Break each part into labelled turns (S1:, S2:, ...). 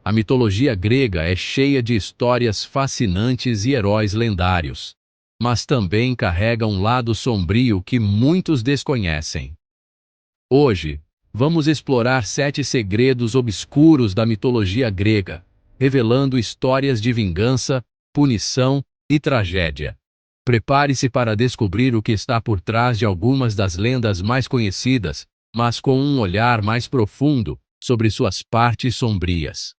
S1: A mitologia grega é cheia de histórias fascinantes e heróis lendários, mas também carrega um lado sombrio que muitos desconhecem. Hoje, vamos explorar 7 segredos obscuros da mitologia grega, revelando histórias de vingança, punição e tragédia. Prepare-se para descobrir o que está por trás de algumas das lendas mais conhecidas, mas com um olhar mais profundo sobre suas partes sombrias.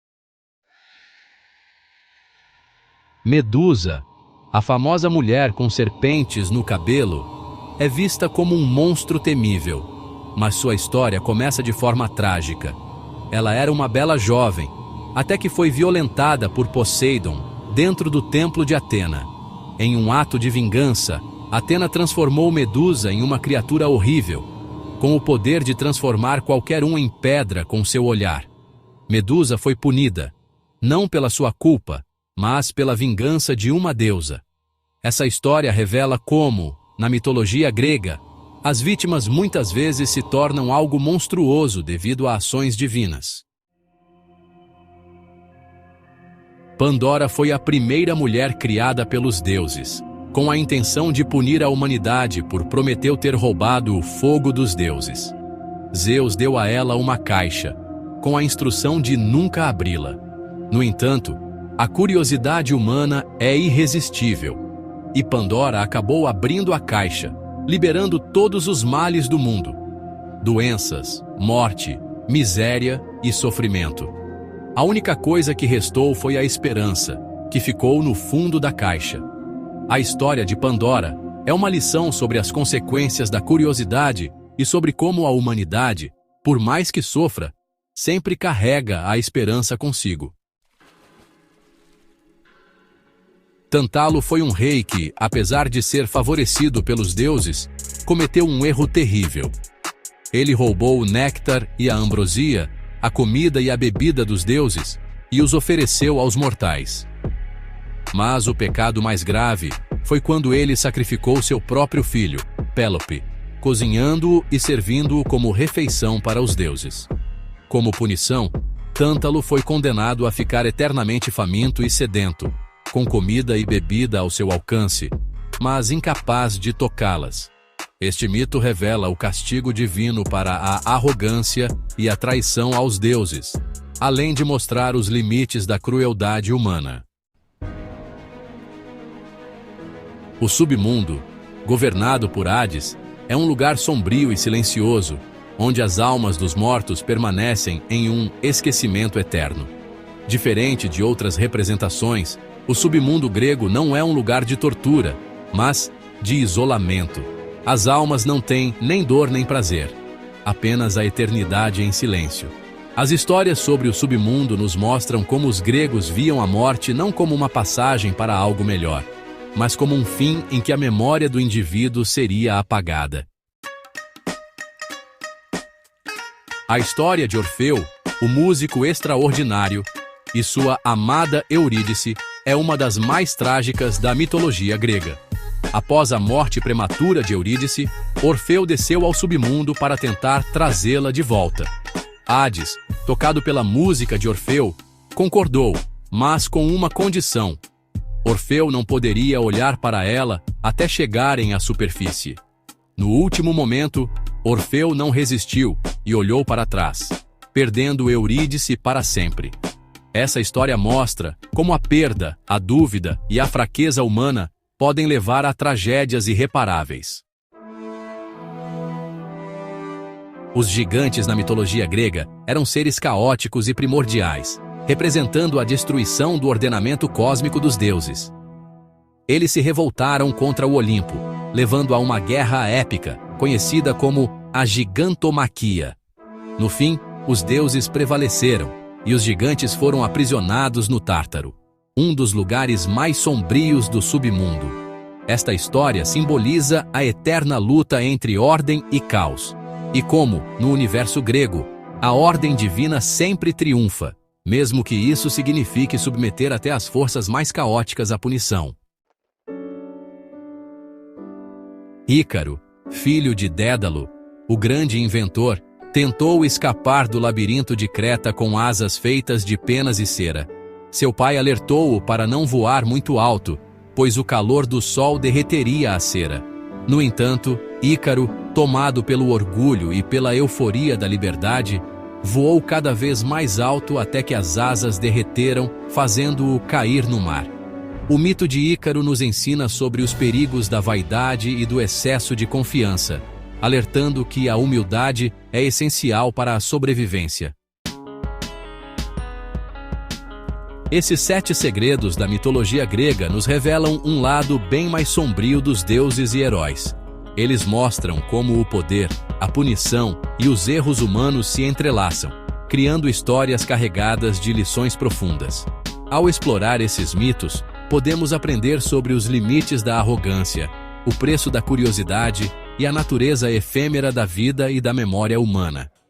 S1: Medusa, a famosa mulher com serpentes no cabelo, é vista como um monstro temível, mas sua história começa de forma trágica. Ela era uma bela jovem, até que foi violentada por Poseidon dentro do templo de Atena. Em um ato de vingança, Atena transformou Medusa em uma criatura horrível, com o poder de transformar qualquer um em pedra com seu olhar. Medusa foi punida, não pela sua culpa, mas pela vingança de uma deusa. Essa história revela como, na mitologia grega, as vítimas muitas vezes se tornam algo monstruoso devido a ações divinas. Pandora foi a primeira mulher criada pelos deuses, com a intenção de punir a humanidade por Prometeu ter roubado o fogo dos deuses. Zeus deu a ela uma caixa, com a instrução de nunca abri-la. No entanto, a curiosidade humana é irresistível, e Pandora acabou abrindo a caixa, liberando todos os males do mundo: doenças, morte, miséria e sofrimento. A única coisa que restou foi a esperança, que ficou no fundo da caixa. A história de Pandora é uma lição sobre as consequências da curiosidade e sobre como a humanidade, por mais que sofra, sempre carrega a esperança consigo. Tantalo foi um rei que, apesar de ser favorecido pelos deuses, cometeu um erro terrível. Ele roubou o néctar e a ambrosia, a comida e a bebida dos deuses, e os ofereceu aos mortais. Mas o pecado mais grave foi quando ele sacrificou seu próprio filho, Pélope, cozinhando-o e servindo-o como refeição para os deuses. Como punição, Tântalo foi condenado a ficar eternamente faminto e sedento, com comida e bebida ao seu alcance, mas incapaz de tocá-las. Este mito revela o castigo divino para a arrogância e a traição aos deuses, além de mostrar os limites da crueldade humana. O submundo, governado por Hades, é um lugar sombrio e silencioso, onde as almas dos mortos permanecem em um esquecimento eterno. Diferente de outras representações, o submundo grego não é um lugar de tortura, mas de isolamento. As almas não têm nem dor nem prazer, apenas a eternidade em silêncio. As histórias sobre o submundo nos mostram como os gregos viam a morte não como uma passagem para algo melhor, mas como um fim em que a memória do indivíduo seria apagada. A história de Orfeu, o músico extraordinário, e sua amada Eurídice é uma das mais trágicas da mitologia grega. Após a morte prematura de Eurídice, Orfeu desceu ao submundo para tentar trazê-la de volta. Hades, tocado pela música de Orfeu, concordou, mas com uma condição: Orfeu não poderia olhar para ela até chegarem à superfície. No último momento, Orfeu não resistiu e olhou para trás, perdendo Eurídice para sempre. Essa história mostra como a perda, a dúvida e a fraqueza humana podem levar a tragédias irreparáveis. Os gigantes na mitologia grega eram seres caóticos e primordiais, representando a destruição do ordenamento cósmico dos deuses. Eles se revoltaram contra o Olimpo, levando a uma guerra épica, conhecida como a Gigantomaquia. No fim, os deuses prevaleceram, e os gigantes foram aprisionados no Tártaro, um dos lugares mais sombrios do submundo. Esta história simboliza a eterna luta entre ordem e caos, e como, no universo grego, a ordem divina sempre triunfa, mesmo que isso signifique submeter até as forças mais caóticas à punição. Ícaro, filho de Dédalo, o grande inventor, Tentou escapar do labirinto de Creta com asas feitas de penas e cera. Seu pai alertou-o para não voar muito alto, pois o calor do sol derreteria a cera. No entanto, Ícaro, tomado pelo orgulho e pela euforia da liberdade, voou cada vez mais alto até que as asas derreteram, fazendo-o cair no mar. O mito de Ícaro nos ensina sobre os perigos da vaidade e do excesso de confiança, alertando que a humildade é essencial para a sobrevivência. Esses 7 segredos da mitologia grega nos revelam um lado bem mais sombrio dos deuses e heróis. Eles mostram como o poder, a punição e os erros humanos se entrelaçam, criando histórias carregadas de lições profundas. Ao explorar esses mitos, podemos aprender sobre os limites da arrogância, o preço da curiosidade e a natureza efêmera da vida e da memória humana.